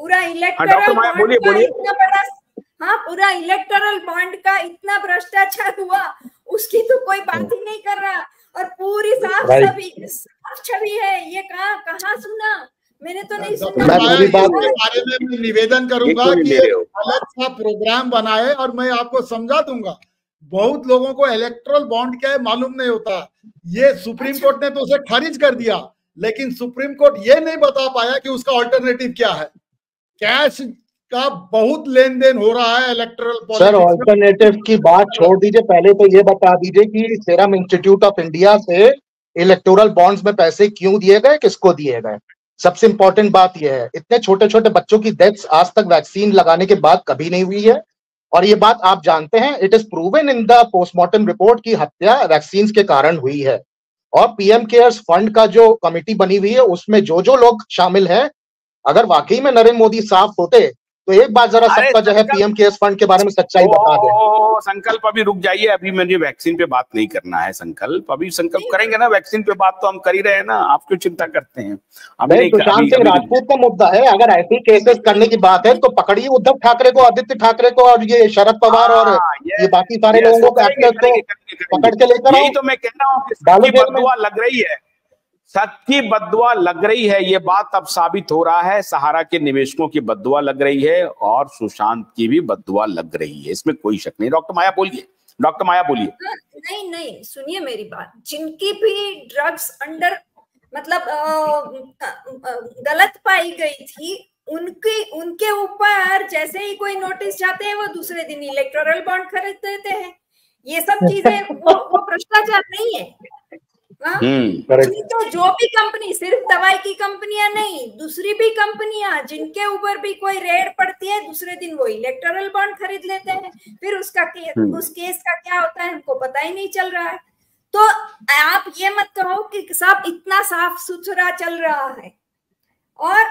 पूरा electoral bond का इतना बड़ा, हाँ पूरा इलेक्टोरल बॉन्ड का इतना भ्रष्टाचार हुआ, उसकी तो कोई बात ही नहीं कर रहा। और पूरी साफ छवि है, ये कहाँ सुना, मैंने तो नहीं सुना। इसके बारे में मैं निवेदन करूंगा कि अलग सा प्रोग्राम बनाए और मैं आपको समझा दूंगा। बहुत लोगों को इलेक्टोरल बॉन्ड क्या है मालूम नहीं होता। ये सुप्रीम कोर्ट ने तो उसे खारिज कर दिया, लेकिन सुप्रीम कोर्ट ये नहीं बता पाया कि उसका अल्टरनेटिव क्या है। कैश का बहुत लेन देन हो रहा है इलेक्टोरल पॉलिटिक्स। सर अल्टरनेटिव की बात छोड़ दीजिए, पहले तो ये बता दीजिए कि सीरम इंस्टीट्यूट ऑफ इंडिया से इलेक्टोरल बॉन्ड्स में पैसे क्यों दिए गए, किसको दिए गए। सबसे इंपॉर्टेंट बात यह है, इतने छोटे छोटे बच्चों की डेथ्स आज तक वैक्सीन लगाने के बाद कभी नहीं हुई है। और ये बात आप जानते हैं, it is proven in the postmortem report की हत्या वैक्सीन के कारण हुई है। और पीएम केयर्स फंड का जो कमेटी बनी हुई है उसमें जो जो लोग शामिल हैं, अगर वाकई में नरेंद्र मोदी साफ होते तो एक बार जरा सबका जो है पीएम केयर्स फंड के बारे में सच्चाई बता दें। संकल्प अभी रुक जाइए, अभी मुझे वैक्सीन पे बात नहीं करना है। संकल्प अभी संकल्प करेंगे ना, वैक्सीन पे बात तो हम कर ही रहे हैं ना, आप क्यों चिंता करते हैं। सुशांत सिंह राजपूत का मुद्दा है, अगर ऐसी केसेस करने की बात है तो पकड़िए उद्धव ठाकरे को, आदित्य ठाकरे को और ये शरद पवार और ये बाकी सारे लोगों को एक्टर्स को पकड़ के लेकर। यही तो मैं कह रहा हूँ, सबकी बददुआ लग रही है, सबकी बददुआ लग रही है। ये बात अब साबित हो रहा है, सहारा के निवेशकों की बददुआ लग रही है और सुशांत की भी बददुआ लग रही है, इसमें कोई शक नहीं। डॉक्टर माया बोलिए, डॉक्टर माया बोलिए। नहीं सुनिए मेरी बात, जिनकी भी ड्रग्स अंडर मतलब गलत पाई गई थी, उनके ऊपर जैसे ही कोई नोटिस जाते हैं वो दूसरे दिन इलेक्टोरल बॉन्ड खरीद देते हैं। ये सब चीजें वो भ्रष्टाचार नहीं है। तो जो भी कंपनी, सिर्फ दवाई की कंपनियां नहीं, दूसरी भी कंपनियां जिनके ऊपर भी कोई रेड पड़ती है, दूसरे दिन वो इलेक्टोरल बॉन्ड खरीद लेते हैं। फिर उस केस का क्या होता है हमको पता ही नहीं चल रहा है। तो आप ये मत कहो कि सब इतना साफ सुथरा चल रहा है। और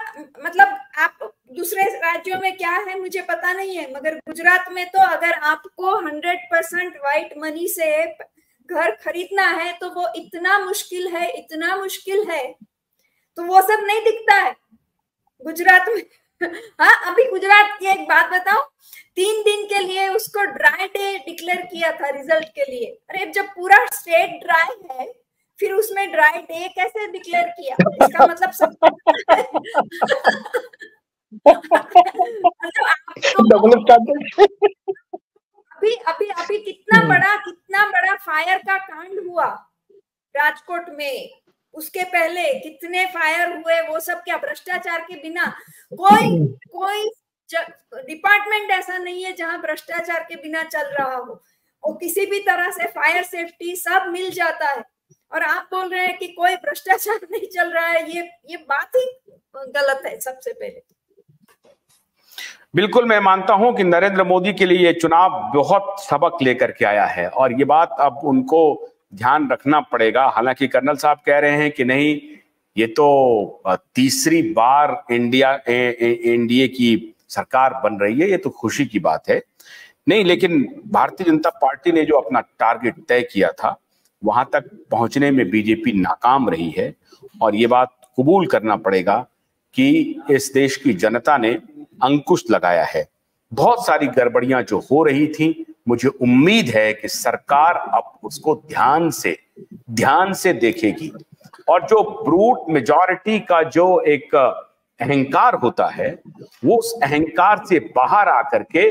मतलब आप दूसरे राज्यों में क्या है मुझे पता नहीं है, मगर गुजरात में तो अगर आपको 100% व्हाइट मनी से घर खरीदना है तो वो इतना मुश्किल है, इतना मुश्किल है, तो वो सब नहीं दिखता है गुजरात में। हाँ, अभी गुजरात की एक बात बताओ, 3 दिन के लिए उसको ड्राई डे डिक्लेयर किया था रिजल्ट के लिए। अरे जब पूरा स्टेट ड्राई है फिर उसमें ड्राई डे कैसे डिक्लेयर किया? इसका मतलब सब अभी कितना बड़ा फायर का कांड हुआ राजकोट में, उसके पहले कितने फायर हुए, वो सब क्या भ्रष्टाचार के बिना? कोई डिपार्टमेंट ऐसा नहीं है जहां भ्रष्टाचार के बिना चल रहा हो। वो किसी भी तरह से फायर सेफ्टी सब मिल जाता है, और आप बोल रहे हैं कि कोई भ्रष्टाचार नहीं चल रहा है। ये बात ही गलत है सबसे पहले। बिल्कुल, मैं मानता हूं कि नरेंद्र मोदी के लिए ये चुनाव बहुत सबक लेकर के आया है और ये बात अब उनको ध्यान रखना पड़ेगा। हालांकि कर्नल साहब कह रहे हैं कि नहीं, ये तो तीसरी बार एनडीए की सरकार बन रही है, ये तो खुशी की बात है। नहीं, लेकिन भारतीय जनता पार्टी ने जो अपना टारगेट तय किया था वहां तक पहुंचने में बीजेपी नाकाम रही है और ये बात कबूल करना पड़ेगा कि इस देश की जनता ने अंकुश लगाया है। बहुत सारी गड़बड़ियां जो हो रही थी, मुझे उम्मीद है कि सरकार अब उसको ध्यान से देखेगी और जो ब्रूट मेजॉरिटी का जो एक अहंकार होता है, वो उस अहंकार से बाहर आकर के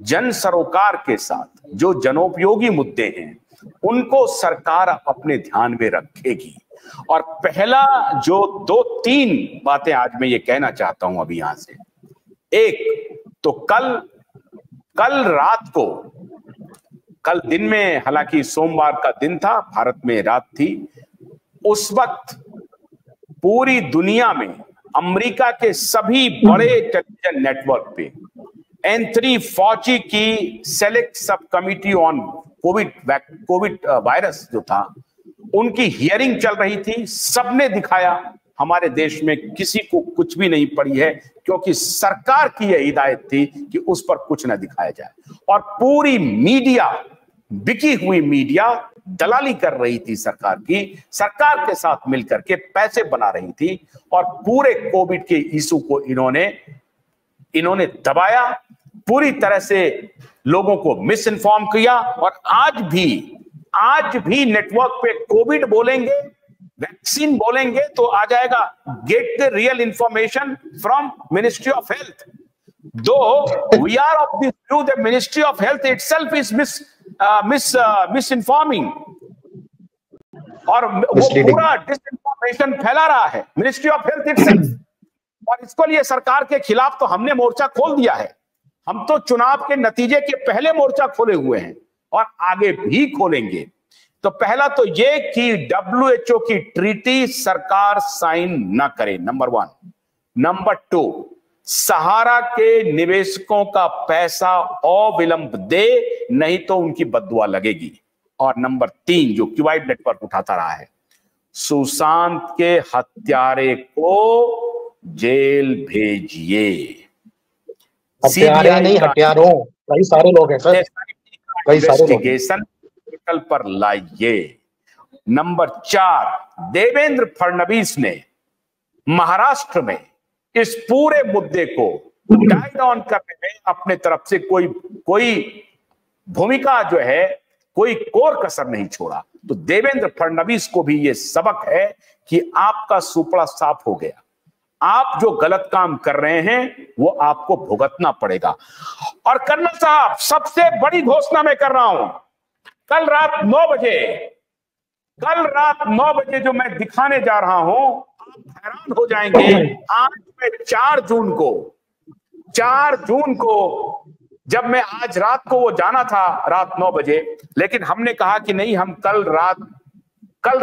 जन सरोकार के साथ जो जनोपयोगी मुद्दे हैं उनको सरकार अपने ध्यान में रखेगी। और पहला जो 2-3 बातें आज मैं ये कहना चाहता हूं अभी यहां से, एक तो कल रात को, कल दिन में, हालांकि सोमवार का दिन था, भारत में रात थी, उस वक्त पूरी दुनिया में अमेरिका के सभी बड़े टेलीविजन नेटवर्क पे एंथनी फॉची की सेलेक्ट सब कमिटी ऑन कोविड वायरस जो था, उनकी हियरिंग चल रही थी। सबने दिखाया हमारे देश में किसी को कुछ भी नहीं पड़ी है, क्योंकि सरकार की यह हिदायत थी कि उस पर कुछ न दिखाया जाए। और पूरी मीडिया, बिकी हुई मीडिया दलाली कर रही थी सरकार की, सरकार के साथ मिलकर के पैसे बना रही थी और पूरे कोविड के इशू को इन्होंने इन्होंने दबाया, पूरी तरह से लोगों को मिस इन्फॉर्म किया। और आज भी नेटवर्क पे कोविड बोलेंगे, वैक्सीन बोलेंगे तो आ जाएगा get the real information from ministry of health. Though we are of this view the ministry of health itself is misinforming, और वो पूरा डिसइंफॉर्मेशन फैला रहा है मिनिस्ट्री ऑफ हेल्थ इटसेल्फ। और इसको लिए सरकार के खिलाफ तो हमने मोर्चा खोल दिया है। हम तो चुनाव के नतीजे के पहले मोर्चा खोले हुए हैं और आगे भी खोलेंगे। तो पहला तो ये कि WHO की ट्रीटी सरकार साइन ना करे, नंबर 1। नंबर 2, सहारा के निवेशकों का पैसा अविलंब दे, नहीं तो उनकी बददुआ लगेगी। और नंबर 3 जो क्यूवाइड नेटवर्क उठाता रहा है, सुशांत के हत्यारे को जेल भेजिए। हत्यारे नहीं, हत्यारों, कई सारे लोग हैं सर, कई सारे इन्वेस्टिगेशन पर लाइए। नंबर 4, देवेंद्र फडणवीस ने महाराष्ट्र में इस पूरे मुद्दे को टाई डाउन करने में अपने तरफ से कोई भूमिका जो है, कोई कोर कसर नहीं छोड़ा। तो देवेंद्र फडणवीस को भी यह सबक है कि आपका सुपड़ा साफ हो गया। आप जो गलत काम कर रहे हैं वो आपको भुगतना पड़ेगा। और कर्नल साहब, सबसे बड़ी घोषणा मैं कर रहा हूं, कल रात 9 बजे जो मैं दिखाने जा रहा हूं, आप हैरान हो जाएंगे। आज मैं 4 जून को जब मैं आज रात को वो जाना था रात 9 बजे, लेकिन हमने कहा कि नहीं, हम कल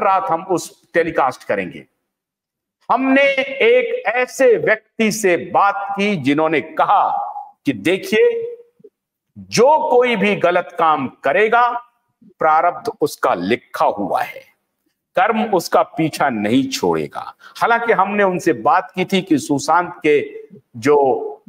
रात हम उस टेलीकास्ट करेंगे। हमने एक ऐसे व्यक्ति से बात की जिन्होंने कहा कि देखिए, जो कोई भी गलत काम करेगा प्रारब्ध उसका लिखा हुआ है, कर्म उसका पीछा नहीं छोड़ेगा। हालांकि हमने उनसे बात की थी कि सुशांत के जो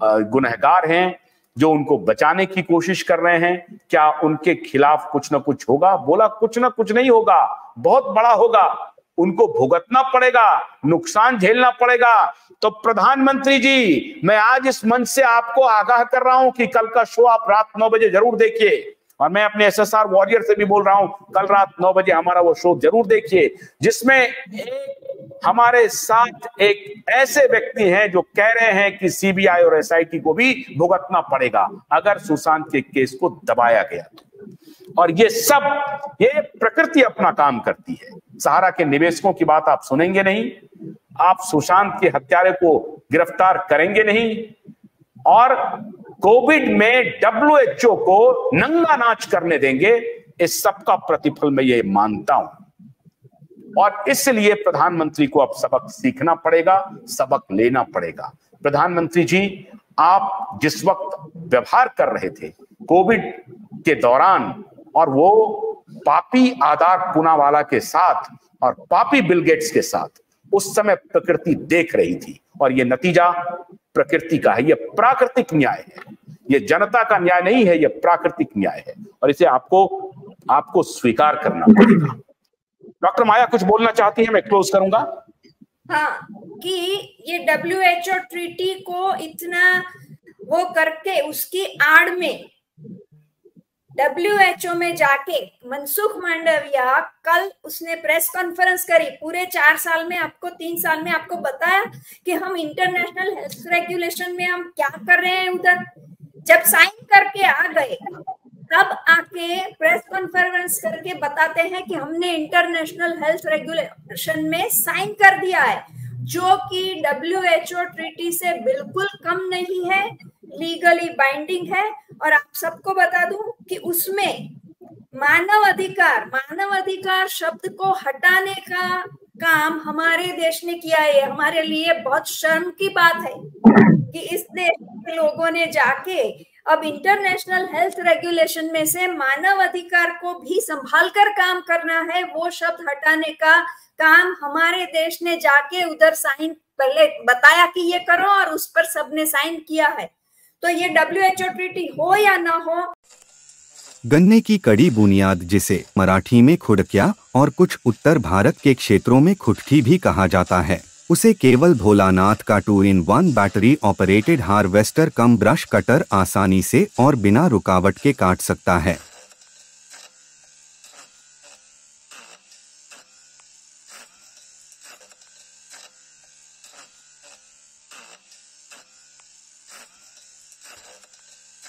गुनहगार हैं, जो उनको बचाने की कोशिश कर रहे हैं, क्या उनके खिलाफ कुछ ना कुछ होगा? बोला कुछ ना कुछ नहीं होगा, बहुत बड़ा होगा, उनको भुगतना पड़ेगा, नुकसान झेलना पड़ेगा। तो प्रधानमंत्री जी, मैं आज इस मंच से आपको आगाह कर रहा हूं कि कल का शो आप रात 9 बजे जरूर देखिए। और मैं अपने SSR वॉरियर से भी बोल रहा हूं, कल रात 9 बजे हमारा वो शो जरूर देखिए, जिसमें हमारे साथ एक ऐसे व्यक्ति हैं जो कह रहे हैं कि CBI और SIT को भी भुगतना पड़ेगा अगर सुशांत के केस को दबाया गया तो। और ये प्रकृति अपना काम करती है। सहारा के निवेशकों की बात आप सुनेंगे नहीं, आप सुशांत के हत्यारे को गिरफ्तार करेंगे नहीं, और कोविड में WHO को नंगा नाच करने देंगे। इस सब का प्रतिफल मैं ये मानता हूं। और इसलिए प्रधानमंत्री को अब सबक सीखना पड़ेगा, सबक लेना पड़ेगा। प्रधानमंत्री जी, आप जिस वक्त व्यवहार कर रहे थे कोविड के दौरान, और वो पापी आधार पूनावाला के साथ और पापी बिल गेट्स के साथ, उस समय प्रकृति देख रही थी। और ये नतीजा प्रकृति का है, ये प्राकृतिक न्याय है, ये जनता का न्याय नहीं है, ये प्राकृतिक न्याय है, और इसे आपको स्वीकार करना पड़ेगा। डॉक्टर माया कुछ बोलना चाहती हैं? मैं क्लोज करूंगा। हाँ, कि ये WHO ट्रीटी को इतना वो करके उसकी आड़ में WHO में जाके मनसुख मांडविया कल उसने प्रेस कॉन्फ्रेंस करी। पूरे 3 साल में आपको बताया कि हम इंटरनेशनल हेल्थ रेगुलेशन में हम क्या कर रहे हैं। उधर जब साइन करके आ गए, तब आके प्रेस कॉन्फ्रेंस करके बताते हैं कि हमने इंटरनेशनल हेल्थ रेगुलेशन में साइन कर दिया है, जो कि WHO ट्रीटी से बिल्कुल कम नहीं है, लीगली बाइंडिंग है। और आप सबको बता दूं कि उसमें मानव अधिकार शब्द को हटाने का काम हमारे देश ने किया है। हमारे लिए बहुत शर्म की बात है कि इस देश के लोगों ने जाके अब इंटरनेशनल हेल्थ रेगुलेशन में से मानव अधिकार को भी संभाल कर काम करना है, वो शब्द हटाने का काम हमारे देश ने जाके उधर साइन पहले बताया कि ये करो, और उस पर सबने साइन किया है। तो ये WHO ट्रीटी हो या ना हो, गन्ने की कड़ी बुनियाद, जिसे मराठी में खुडक्या और कुछ उत्तर भारत के क्षेत्रों में खुटकी भी कहा जाता है, उसे केवल भोलानाथ का 2-in-1 बैटरी ऑपरेटेड हार्वेस्टर कम ब्रश कटर आसानी से और बिना रुकावट के काट सकता है।